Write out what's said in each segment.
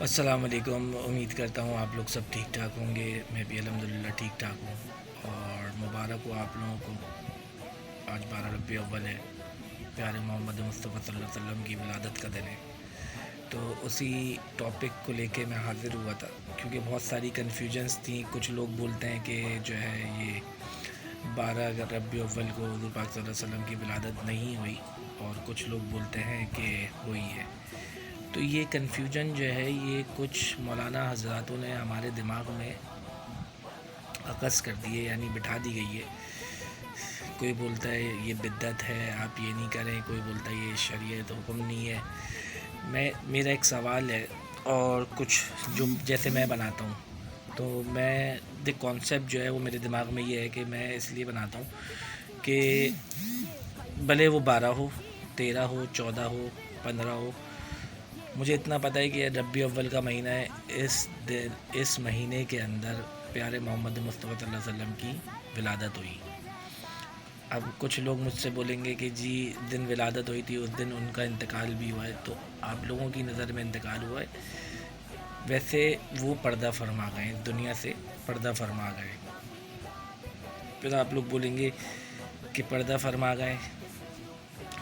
अस्सलाम वालेकुम। उम्मीद करता हूँ आप लोग सब ठीक ठाक होंगे। मैं भी अल्हम्दुलिल्लाह ठीक ठाक हूँ। और मुबारक हो आप लोगों को। आज 12 रबी अव्वल है, प्यारे मोहम्मद मुस्तफ़ा सल्लल्लाहु अलैहि वसल्लम की विलादत का दिन है। तो उसी टॉपिक को लेके मैं हाज़िर हुआ था, क्योंकि बहुत सारी कन्फ्यूजन्स थी। कुछ लोग बोलते हैं कि जो है ये 12 रबी अव्वल को हुज़ूर पाक सल्लल्लाहु अलैहि वसल्लम की विलादत नहीं हुई, और कुछ लोग बोलते हैं कि हुई है। तो ये कन्फ्यूजन जो है ये कुछ मौलाना हजरातों ने हमारे दिमाग में अकस कर दी है, यानी बिठा दी गई है। कोई बोलता है ये बिद्दत है, आप ये नहीं करें। कोई बोलता है ये शरीयत हुक्म नहीं है। मेरा एक सवाल है, और कुछ जो जैसे मैं बनाता हूँ, तो मैं द कॉन्सेप्ट जो है वो मेरे दिमाग में ये है कि मैं इसलिए बनाता हूँ कि भले वो 12 हो, 13 हो, 14 हो, 15 हो, मुझे इतना पता है कि रबी अव्वल का महीना है। इस महीने के अंदर प्यारे मोहम्मद मुस्तफ़ा सल्लल्लाहु अलैहि वसल्लम की विलादत हुई। अब कुछ लोग मुझसे बोलेंगे कि जी दिन विलादत हुई थी उस दिन उनका इंतकाल भी हुआ है, तो आप लोगों की नज़र में इंतकाल हुआ है। वैसे वो पर्दा फरमा गए, दुनिया से पर्दा फरमा गए। फिर आप लोग बोलेंगे कि पर्दा फरमा गए,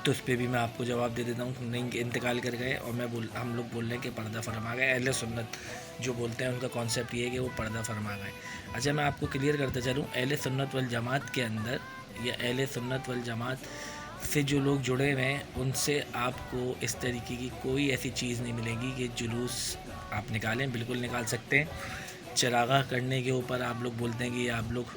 तो उस पर भी मैं आपको जवाब दे देता हूँ, नहीं इंतकाल कर गए। और हम लोग बोल रहे हैं कि पर्दा फरमा गए। अहले सुन्नत जो बोलते हैं उनका कॉन्सेप्ट ये है कि वो पर्दा फरमा गए। अच्छा, मैं आपको क्लियर करते चलूँ, अहले सुन्नत वल जमात के अंदर, या अहले सुन्नत वल जमात से जो लोग जुड़े हुए हैं, उनसे आपको इस तरीके की कोई ऐसी चीज़ नहीं मिलेगी कि जुलूस आप निकालें। बिल्कुल निकाल सकते हैं। चरागा करने के ऊपर आप लोग बोलते हैं कि आप लोग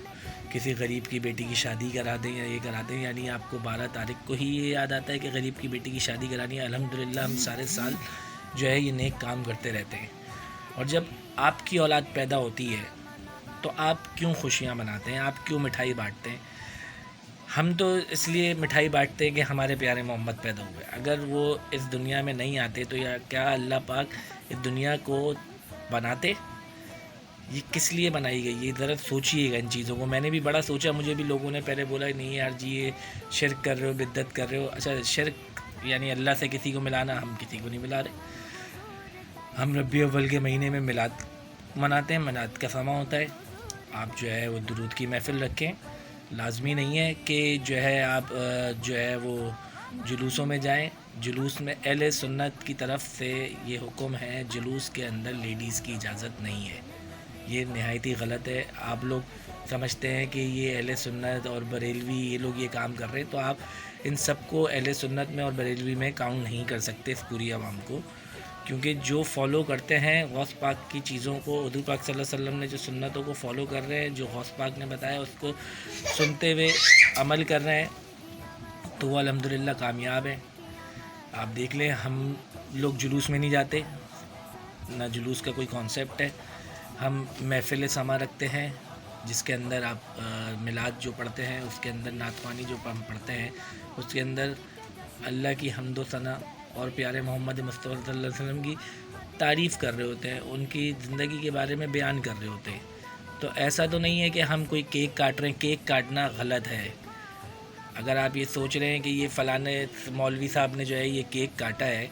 किसी गरीब की बेटी की शादी करा दें या ये करा दें, यानी आपको 12 तारीख को ही ये याद आता है कि गरीब की बेटी की शादी करानी है। अल्हम्दुलिल्लाह हम सारे साल जो है ये नेक काम करते रहते हैं। और जब आपकी औलाद पैदा होती है तो आप क्यों खुशियाँ मनाते हैं, आप क्यों मिठाई बांटते हैं? हम तो इसलिए मिठाई बांटते हैं कि हमारे प्यारे मोहम्मद पैदा हुए। अगर वो इस दुनिया में नहीं आते तो या क्या अल्लाह पाक इस दुनिया को बनाते? ये किस लिए बनाई गई है, ज़रा सोचिएगा इन चीज़ों को। मैंने भी बड़ा सोचा, मुझे भी लोगों ने पहले बोला नहीं यार जी ये शिरक कर रहे हो, बिद्दत कर रहे हो। अच्छा, शिरक यानी अल्लाह से किसी को मिलाना, हम किसी को नहीं मिला रहे। हम रबी अव्वल के महीने में मिलाद मनाते हैं, मिलाद का समा होता है। आप जो है वो दुरूद की महफ़िल रखें। लाजमी नहीं है कि जो है आप जो है वो जुलूसों में जाएं। जुलूस में अहले सुन्नत की तरफ से ये हुक्म है, जुलूस के अंदर लेडीज़ की इजाज़त नहीं है। ये नहायत ही गलत है। आप लोग समझते हैं कि ये अहले सुन्नत और बरेलवी ये लोग ये काम कर रहे हैं, तो आप इन सब को अहले सुन्नत में और बरेलवी में काउंट नहीं कर सकते इस पूरी आवाम को। क्योंकि जो फॉलो करते हैं गौस पाक की चीज़ों को, हुज़ूर पाक सल्लल्लाहु अलैहि वसल्लम ने जो सुन्नतों को फॉलो कर रहे हैं, जो गौस पाक ने बताया उसको सुनते हुए अमल कर रहे हैं, तो वो अल्हम्दुलिल्लाह कामयाब है। आप देख लें, हम लोग जुलूस में नहीं जाते, ना जुलूस का कोई कॉन्सेप्ट है। हम महफ़िल समा रखते हैं जिसके अंदर आप मिलाद जो पढ़ते हैं, उसके अंदर नातवानी जो हम पढ़ते हैं, उसके अंदर अल्लाह की हम्दो सना और प्यारे मोहम्मद मुस्तफ़ा सल्लल्लाहु अलैहि वसल्लम की तारीफ़ कर रहे होते हैं, उनकी ज़िंदगी के बारे में बयान कर रहे होते हैं। तो ऐसा तो नहीं है कि हम कोई केक काट रहे हैं। केक काटना गलत है। अगर आप ये सोच रहे हैं कि ये फ़लाने मौलवी साहब ने जो है ये केक काटा है,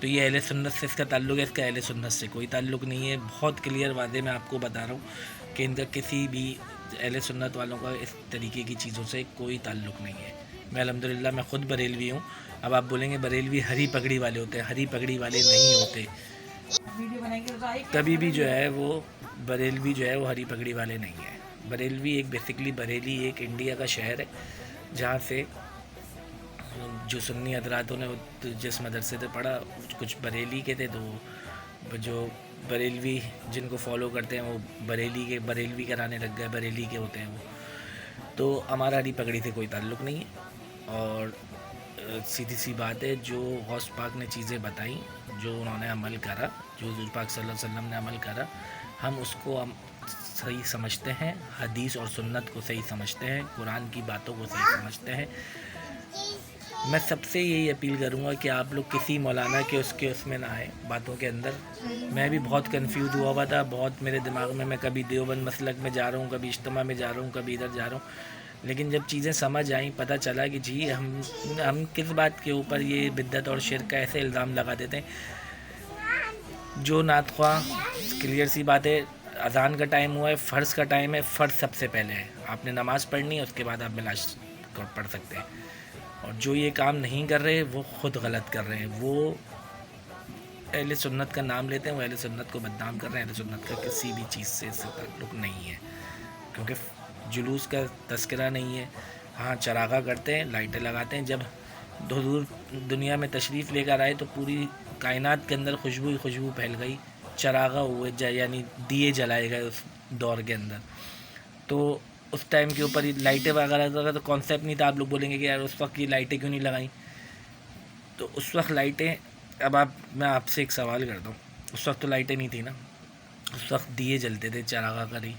तो ये अहले सुन्नत से इसका ताल्लुक़ है, इसका अहले सुन्नत से कोई ताल्लुक़ नहीं है। बहुत क्लियर वादे मैं आपको बता रहा हूँ कि इनका किसी भी अहले सुन्नत वालों का इस तरीके की चीज़ों से कोई ताल्लुक़ नहीं है। मैं अल्हम्दुलिल्लाह मैं ख़ुद बरेलवी हूँ। अब आप बोलेंगे बरेलवी हरी पगड़ी वाले होते हैं, हरी पगड़ी वाले नहीं होते। कभी भी जो है वो बरेलवी जो है वो हरी पगड़ी वाले नहीं है। बरेलवी एक बेसिकली बरेली एक इंडिया का शहर है, जहाँ से जो सुन्नी हजरातों ने जिस मदरसे से पढ़ा, कुछ बरेली के थे, तो जो बरेलवी जिनको फॉलो करते हैं वो बरेलवी कराने लग गए, बरेली के होते हैं वो। तो हमारा हरी पगड़ी से कोई ताल्लुक़ नहीं है। और सीधी सी बात है, जो गौस पाक ने चीज़ें बताई, जो उन्होंने अमल करा, जो हुज़ूर पाक सल्लल्लाहु अलैहि वसल्लम ने अमल करा, हम उसको हम सही समझते हैं। हदीस और सुन्नत को सही समझते हैं, कुरान की बातों को सही समझते हैं। मैं सबसे यही अपील करूँगा कि आप लोग किसी मौलाना के उसमें ना आए, बातों के अंदर। मैं भी बहुत कंफ्यूज हुआ था, बहुत मेरे दिमाग में, मैं कभी देवबंद मसलक में जा रहा हूँ, कभी इज्तिमा में जा रहा हूँ, कभी इधर जा रहा हूँ। लेकिन जब चीज़ें समझ आई, पता चला कि जी हम किस बात के ऊपर ये बिद्दत और शिरक का ऐसे इल्ज़ाम लगा देते हैं। جو نعت خواہ، کلیئر سی بات ہے، اذان کا ٹائم ہوا ہے، فرض کا ٹائم ہے، فرض سب سے پہلے ہے، آپ نے نماز پڑھنی ہے، اس کے بعد آپ ملاش پڑھ سکتے ہیں. اور جو یہ کام نہیں کر رہے وہ خود غلط کر رہے ہیں، وہ اہل سنت کا نام لیتے ہیں، وہ اہل سنت کو بدنام کر رہے ہیں. اہل سنت کا کسی بھی چیز سے تعلق نہیں ہے، کیونکہ جلوس کا تذکرہ نہیں ہے. ہاں چراغاں کرتے ہیں، لائٹیں لگاتے ہیں. جب حضور دنیا میں تشریف لے کر آئے تو پوری کائنات کے اندر خوشبو ہی خوشبو پھیل گئی، چراغاں ہوئے یعنی دیے جلائے گئے اس دور کے اندر. تو اس ٹائم کے اوپر لائٹیں وغیرہ کا تو کانسیپٹ نہیں تھا. آپ لوگ بولیں گے کہ یار اس وقت یہ لائٹیں کیوں نہیں لگائیں؟ تو اس وقت لائٹیں، اب میں آپ سے ایک سوال کرتا ہوں، اس وقت تو لائٹیں نہیں تھیں نا، اس وقت دیے جلتے تھے چراغاں کر ہی.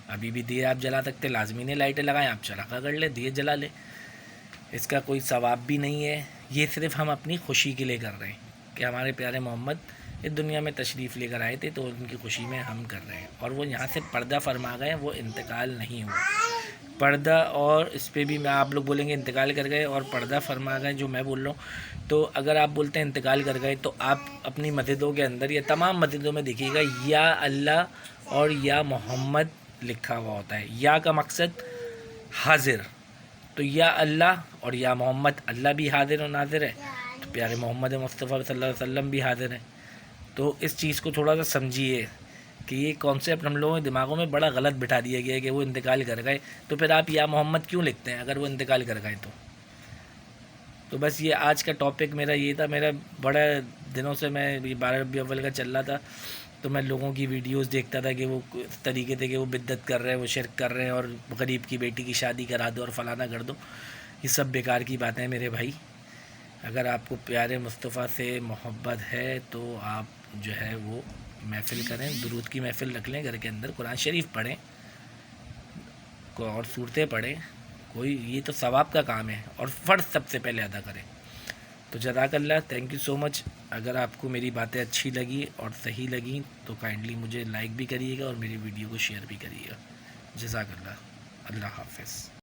ابھی بھی دیے آپ جلا سکتے، لازمی نہیں لائٹیں لگائیں، آپ چراغاں کر لیں، دیے جلا لیں. اس کا کوئی ثواب بھی نہیں ہے، یہ صرف ہم اپنی خوشی کے لیے کر رہے ہیں کہ ہمارے پیارے محمد اس دنیا میں تشریف لے کر آئے تھے تو ان کی خوشی میں ہم کر رہے ہیں. اور وہ یہاں سے پردہ فرما گئے، وہ انتقال نہیں ہوا. پردہ، اور اس پہ بھی میں آپ لوگ بولیں گے انتقال کر گئے اور پردہ فرما گئے، جو میں بول رہا ہوں. تو اگر آپ بولتے ہیں انتقال کر گئے تو آپ اپنی مسجدوں کے اندر یا تمام مسجدوں میں دیکھیے گا یا اللہ اور یا محمد لکھا ہوا ہوتا ہے. یا کا مقصد حاضر، تو یا اللہ اور یا محمد، اللہ بھی حاضر و ناظر ہے تو پیارے محمد مصطفیٰ صلی اللہ علیہ وسلم بھی حاضر ہیں. تو اس چیز کو تھوڑا سا سمجھیے کہ یہ کانسیپٹ ہم لوگوں کے دماغوں میں بڑا غلط بٹھا دیا گیا ہے کہ وہ انتقال کر گئے تو پھر آپ یا محمد کیوں لکھتے ہیں اگر وہ انتقال کر گئے تو بس یہ آج کا ٹاپک میرا یہ تھا. میرا بڑا دنوں سے میں یہ 12 ربیع الاول کا چل رہا تھا تو میں لوگوں کی ویڈیوز دیکھتا تھا کہ وہ اس طریقے تھے کہ وہ بدعت کر رہے ہیں، وہ شرک کر رہے ہیں اور غریب کی بیٹی کی شادی کرا دو اور فلانا کر دو. یہ سب بیکار کی باتیں ہیں میرے بھائی. اگر آپ کو پیارے مصطفیٰ سے محبت ہے تو آپ جو ہے وہ محفل کریں، درود کی محفل رکھ لیں گھر کے اندر، قرآن شریف پڑھیں اور صورتیں پڑھیں. کوئی یہ تو ثواب کا کام ہے اور فرض سب سے پہلے ادا کریں. تو جزاک اللہ، تھینک یو سو مچ. اگر آپ کو میری باتیں اچھی لگی اور صحیح لگیں تو کائنڈلی مجھے لائک بھی کریے گا اور میری ویڈیو کو شیئر بھی کریے گا. جزاک اللہ، اللہ حافظ.